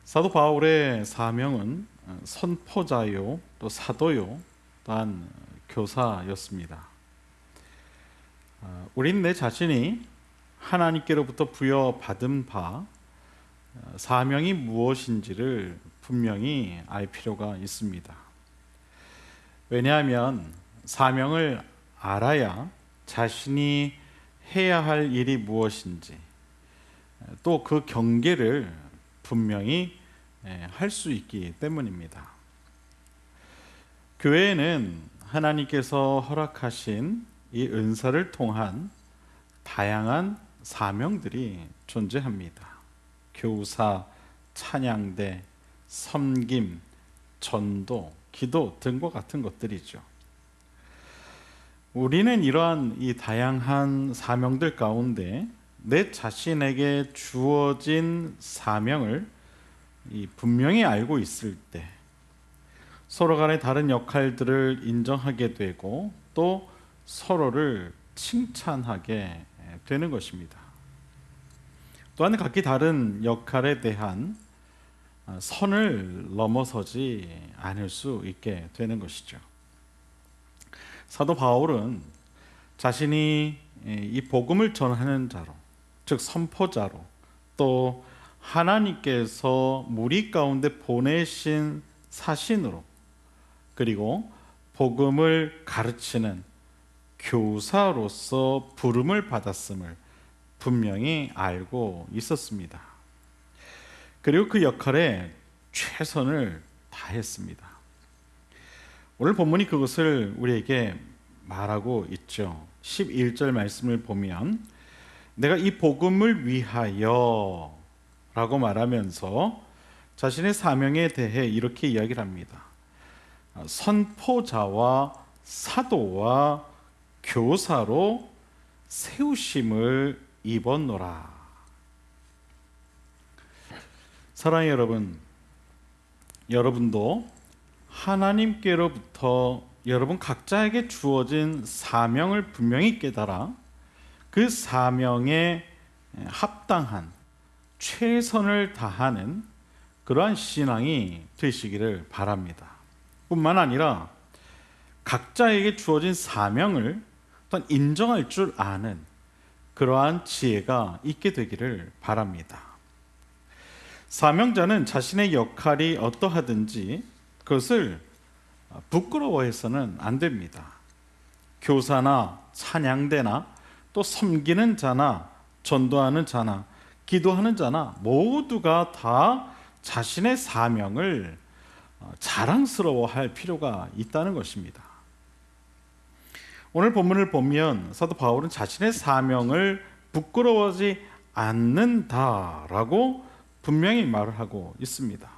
사도 바울의 사명은 선포자요, 또 사도요, 또한 교사였습니다. 우린 내 자신이 하나님께로부터 부여받은 바 사명이 무엇인지를 분명히 알 필요가 있습니다. 왜냐하면 사명을 알아야 자신이 해야 할 일이 무엇인지, 또 그 경계를 분명히 할 수 있기 때문입니다. 교회에는 하나님께서 허락하신 이 은사를 통한 다양한 사명들이 존재합니다. 교사, 찬양대, 섬김, 전도, 기도 등과 같은 것들이죠. 우리는 이러한 이 다양한 사명들 가운데 내 자신에게 주어진 사명을 분명히 알고 있을 때 서로 간의 다른 역할들을 인정하게 되고 또 서로를 칭찬하게 되는 것입니다. 또한 각기 다른 역할에 대한 선을 넘어서지 않을 수 있게 되는 것이죠. 사도 바울은 자신이 이 복음을 전하는 자로, 즉 선포자로, 또 하나님께서 무리 가운데 보내신 사신으로, 그리고 복음을 가르치는 교사로서 부름을 받았음을 분명히 알고 있었습니다. 그리고 그 역할에 최선을 다했습니다. 오늘 본문이 그것을 우리에게 말하고 있죠. 11절 말씀을 보면 내가 이 복음을 위하여 라고 말하면서 자신의 사명에 대해 이렇게 이야기를 합니다. 선포자와 사도와 교사로 세우심을 입었노라. 사랑하는 여러분, 여러분도 하나님께로부터 여러분 각자에게 주어진 사명을 분명히 깨달아 그 사명에 합당한 최선을 다하는 그러한 신앙이 되시기를 바랍니다. 뿐만 아니라 각자에게 주어진 사명을 또한 인정할 줄 아는 그러한 지혜가 있게 되기를 바랍니다. 사명자는 자신의 역할이 어떠하든지 그것을 부끄러워해서는 안 됩니다. 교사나 찬양대나 또 섬기는 자나 전도하는 자나 기도하는 자나 모두가 다 자신의 사명을 자랑스러워할 필요가 있다는 것입니다. 오늘 본문을 보면 사도 바울은 자신의 사명을 부끄러워하지 않는다라고 분명히 말을 하고 있습니다.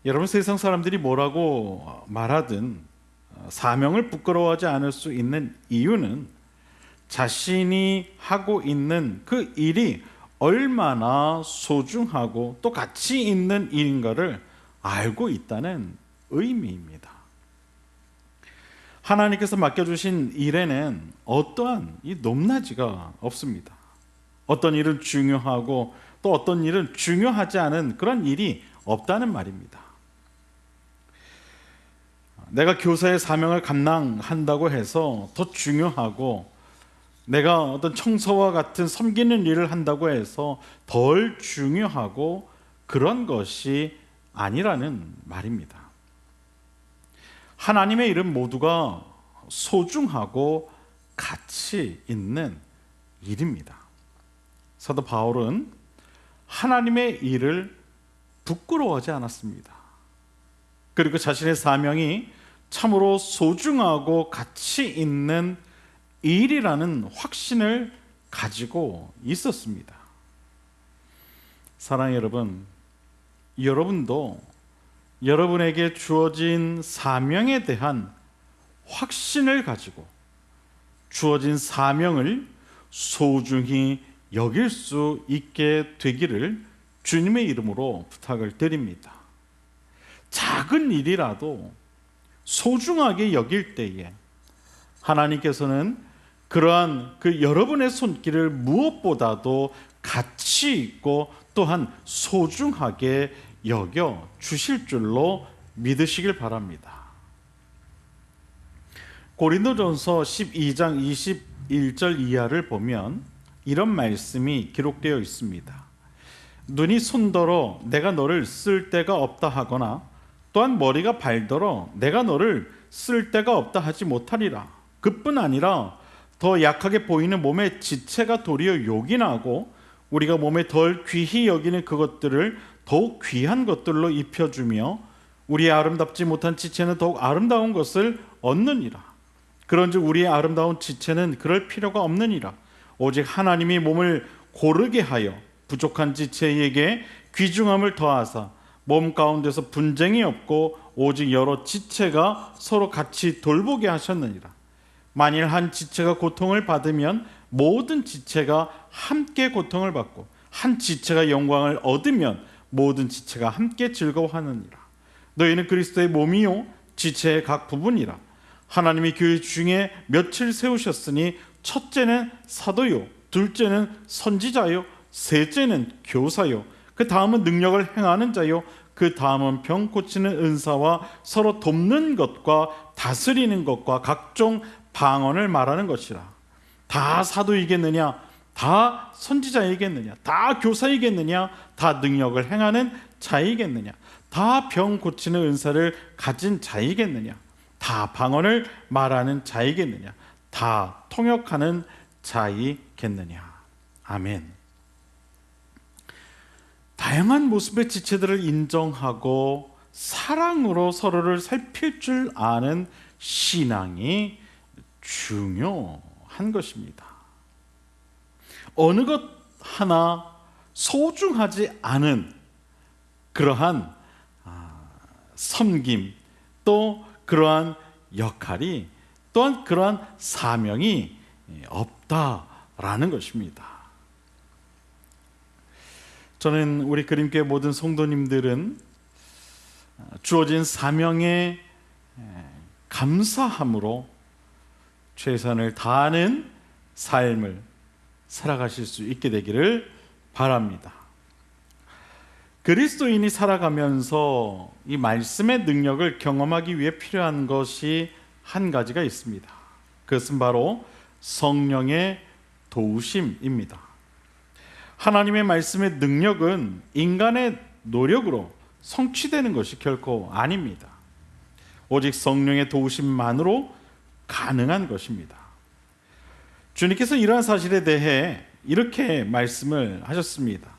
여러분, 세상 사람들이 뭐라고 말하든 사명을 부끄러워하지 않을 수 있는 이유는 자신이 하고 있는 그 일이 얼마나 소중하고 또 가치 있는 일인가를 알고 있다는 의미입니다. 하나님께서 맡겨주신 일에는 어떠한 이 높낮이가 없습니다. 어떤 일은 중요하고 또 어떤 일은 중요하지 않은 그런 일이 없다는 말입니다. 내가 교사의 사명을 감당한다고 해서 더 중요하고 내가 어떤 청소와 같은 섬기는 일을 한다고 해서 덜 중요하고 그런 것이 아니라는 말입니다. 하나님의 일은 모두가 소중하고 가치 있는 일입니다. 사도 바울은 하나님의 일을 부끄러워하지 않았습니다. 그리고 자신의 사명이 참으로 소중하고 가치 있는 일이라는 확신을 가지고 있었습니다. 사랑하는 여러분, 여러분도 여러분에게 주어진 사명에 대한 확신을 가지고 주어진 사명을 소중히 여길 수 있게 되기를 주님의 이름으로 부탁을 드립니다. 작은 일이라도 소중하게 여길 때에 하나님께서는 그러한 그 여러분의 손길을 무엇보다도 가치 가치 있고 또한 소중하게 여겨 주실 줄로 믿으시길 바랍니다. 고린도전서 12장 21절 이하를 보면 이런 말씀이 기록되어 있습니다. 눈이 손더러 내가 너를 쓸 데가 없다 하거나 또한 머리가 발더러 내가 너를 쓸 데가 없다 하지 못하리라. 그뿐 아니라 더 약하게 보이는 몸의 지체가 도리어 욕이 나고 우리가 몸에 덜 귀히 여기는 그것들을 더욱 귀한 것들로 입혀주며 우리의 아름답지 못한 지체는 더욱 아름다운 것을 얻느니라. 그런즉 우리의 아름다운 지체는 그럴 필요가 없느니라. 오직 하나님이 몸을 고르게 하여 부족한 지체에게 귀중함을 더하사 몸 가운데서 분쟁이 없고 오직 여러 지체가 서로 같이 돌보게 하셨느니라. 만일 한 지체가 고통을 받으면 모든 지체가 함께 고통을 받고 한 지체가 영광을 얻으면 모든 지체가 함께 즐거워하느니라. 너희는 그리스도의 몸이요 지체의 각 부분이라. 하나님이 교회 중에 몇을 세우셨으니 첫째는 사도요, 둘째는 선지자요, 셋째는 교사요, 그 다음은 능력을 행하는 자요, 그 다음은 병 고치는 은사와 서로 돕는 것과 다스리는 것과 각종 방언을 말하는 것이라. 다 사도이겠느냐? 다 선지자이겠느냐? 다 교사이겠느냐? 다 능력을 행하는 자이겠느냐? 다 병 고치는 은사를 가진 자이겠느냐? 다 방언을 말하는 자이겠느냐? 다 통역하는 자이겠느냐? 아멘. 다양한 모습의 지체들을 인정하고 사랑으로 서로를 살필 줄 아는 신앙이 중요한 것입니다. 어느 것 하나 소중하지 않은 그러한 섬김, 또 그러한 역할이, 또한 그러한 사명이 없다라는 것입니다. 저는 우리 그림교회 모든 성도님들은 주어진 사명에 감사함으로 최선을 다하는 삶을 살아가실 수 있게 되기를 바랍니다. 그리스도인이 살아가면서 이 말씀의 능력을 경험하기 위해 필요한 것이 한 가지가 있습니다. 그것은 바로 성령의 도우심입니다. 하나님의 말씀의 능력은 인간의 노력으로 성취되는 것이 결코 아닙니다. 오직 성령의 도우심만으로 가능한 것입니다. 주님께서 이러한 사실에 대해 이렇게 말씀을 하셨습니다.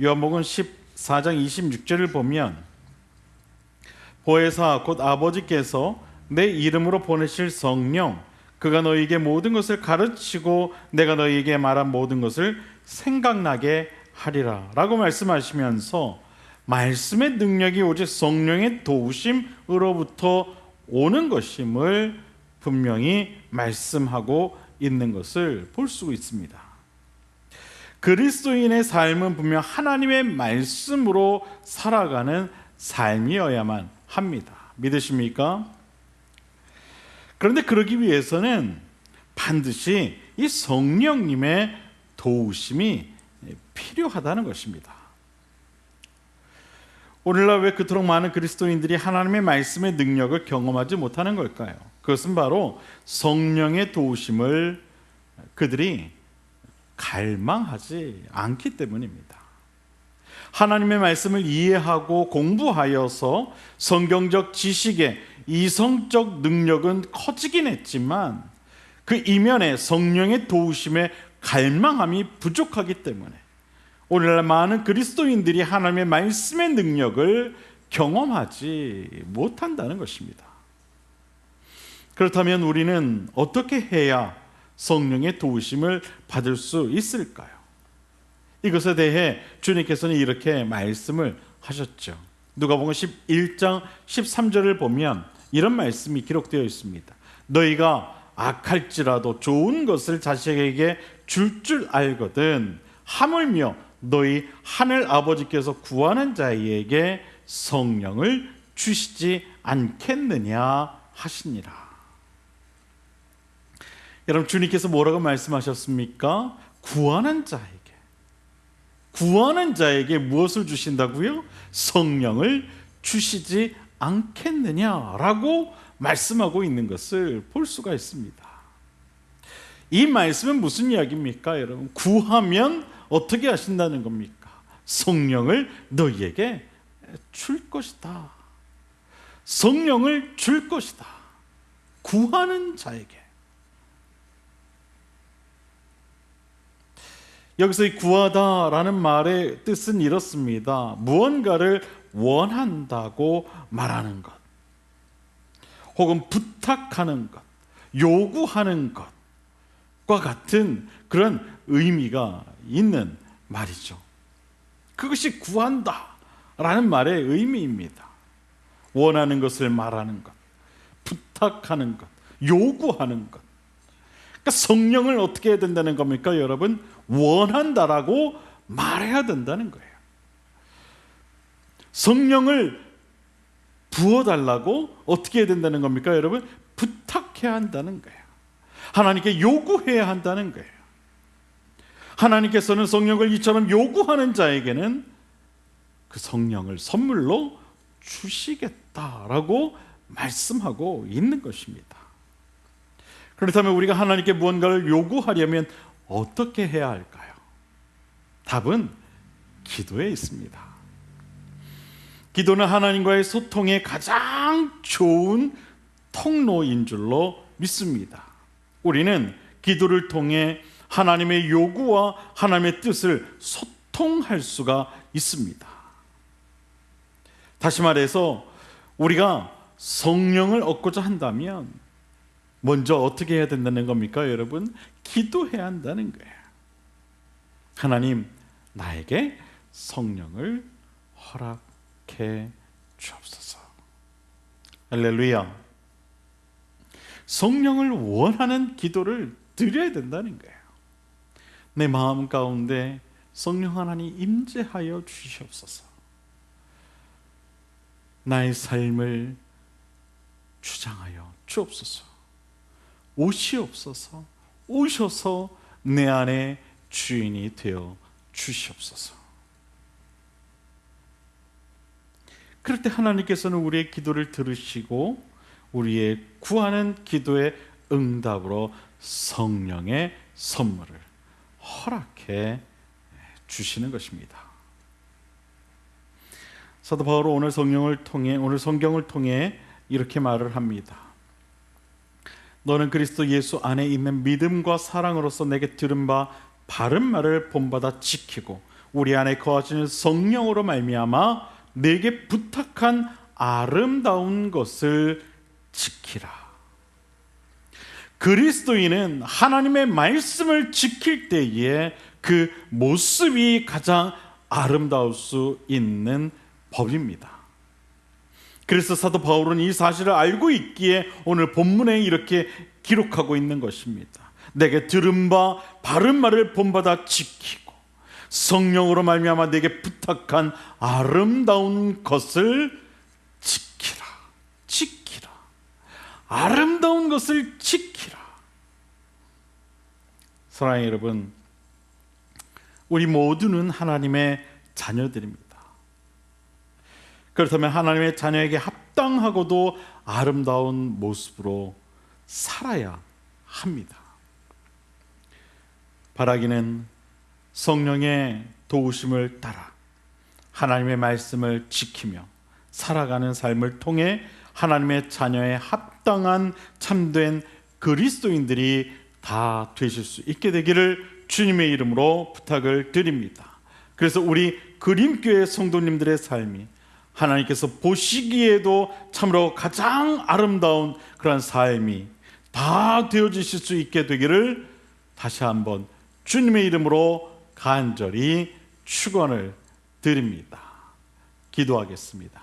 요한복음 14장 26절을 보면 보혜사 곧 아버지께서 내 이름으로 보내실 성령 그가 너희에게 모든 것을 가르치고 내가 너희에게 말한 모든 것을 생각나게 하리라 라고 말씀하시면서 말씀의 능력이 오직 성령의 도우심으로부터 오는 것임을 분명히 말씀하고 있는 것을 볼 수 있습니다. 그리스도인의 삶은 분명 하나님의 말씀으로 살아가는 삶이어야만 합니다. 믿으십니까? 그런데 그러기 위해서는 반드시 이 성령님의 도우심이 필요하다는 것입니다. 오늘날 왜 그토록 많은 그리스도인들이 하나님의 말씀의 능력을 경험하지 못하는 걸까요? 그것은 바로 성령의 도우심을 그들이 갈망하지 않기 때문입니다. 하나님의 말씀을 이해하고 공부하여서 성경적 지식의 이성적 능력은 커지긴 했지만 그 이면에 성령의 도우심에 갈망함이 부족하기 때문에 오늘날 많은 그리스도인들이 하나님의 말씀의 능력을 경험하지 못한다는 것입니다. 그렇다면 우리는 어떻게 해야 성령의 도우심을 받을 수 있을까요? 이것에 대해 주님께서는 이렇게 말씀을 하셨죠. 누가복음 11장 13절을 보면 이런 말씀이 기록되어 있습니다. 너희가 악할지라도 좋은 것을 자식에게 줄 알거든 하물며 너희 하늘 아버지께서 구하는 자에게 성령을 주시지 않겠느냐 하시니라. 여러분 주님께서 뭐라고 말씀하셨습니까? 구하는 구하는 자에게 무엇을 주신다고요? 성령을 주시지 않겠느냐라고 말씀하고 있는 것을 볼 수가 있습니다. 이 말씀은 무슨 이야기입니까, 여러분? 구하면 어떻게 하신다는 겁니까? 성령을 너희에게 줄 것이다. 성령을 줄 것이다. 구하는 자에게. 여기서 이 구하다라는 말의 뜻은 이렇습니다. 무언가를 원한다고 말하는 것, 혹은 부탁하는 것, 요구하는 것과 같은 그런 의미가 있는 말이죠. 그것이 구한다라는 말의 의미입니다. 원하는 것을 말하는 것, 부탁하는 것, 요구하는 것. 그러니까 성령을 어떻게 해야 된다는 겁니까, 여러분? 원한다라고 말해야 된다는 거예요. 성령을 부어달라고 어떻게 해야 된다는 겁니까, 여러분? 부탁해야 한다는 거예요. 하나님께 요구해야 한다는 거예요. 하나님께서는 성령을 이처럼 요구하는 자에게는 그 성령을 선물로 주시겠다라고 말씀하고 있는 것입니다. 그렇다면 우리가 하나님께 무언가를 요구하려면 어떻게 해야 할까요? 답은 기도에 있습니다. 기도는 하나님과의 소통의 가장 좋은 통로인 줄로 믿습니다. 우리는 기도를 통해 하나님의 요구와 하나님의 뜻을 소통할 수가 있습니다. 다시 말해서 우리가 성령을 얻고자 한다면 먼저 어떻게 해야 된다는 겁니까, 여러분? 기도해야 한다는 거예요. 하나님, 나에게 성령을 허락해 주옵소서. 할렐루야. 성령을 원하는 기도를 드려야 된다는 거예요. 내 마음 가운데 성령 하나님 임재하여 주시옵소서. 나의 삶을 주장하여 주옵소서. 오시옵소서. 오셔서 내 안에 주인이 되어 주시옵소서. 그럴 때 하나님께서는 우리의 기도를 들으시고 우리의 구하는 기도의 응답으로 성령의 선물을 허락해 주시는 것입니다. 사도 바울은 오늘 성경을 통해 이렇게 말을 합니다. 너는 그리스도 예수 안에 있는 믿음과 사랑으로서 내게 들은 바 바른 말을 본받아 지키고 우리 안에 거하시는 성령으로 말미암아 내게 부탁한 아름다운 것을 지키라. 그리스도인은 하나님의 말씀을 지킬 때에 그 모습이 가장 아름다울 수 있는 법입니다. 그래서 사도 바울은 이 사실을 알고 있기에 오늘 본문에 이렇게 기록하고 있는 것입니다. 내게 들은 바 바른 말을 본받아 지키고 성령으로 말미암아 내게 부탁한 아름다운 것을 지키라. 지키라. 아름다운 것을 지키라. 사랑하는 여러분, 우리 모두는 하나님의 자녀들입니다. 그렇다면 하나님의 자녀에게 합당하고도 아름다운 모습으로 살아야 합니다. 바라기는 성령의 도우심을 따라 하나님의 말씀을 지키며 살아가는 삶을 통해 하나님의 자녀에 합당한 참된 그리스도인들이 다 되실 수 있게 되기를 주님의 이름으로 부탁을 드립니다. 그래서 우리 그림교회 성도님들의 삶이 하나님께서 보시기에도 참으로 가장 아름다운 그런 삶이 다 되어지실 수 있게 되기를 다시 한번 주님의 이름으로 간절히 축원을 드립니다. 기도하겠습니다.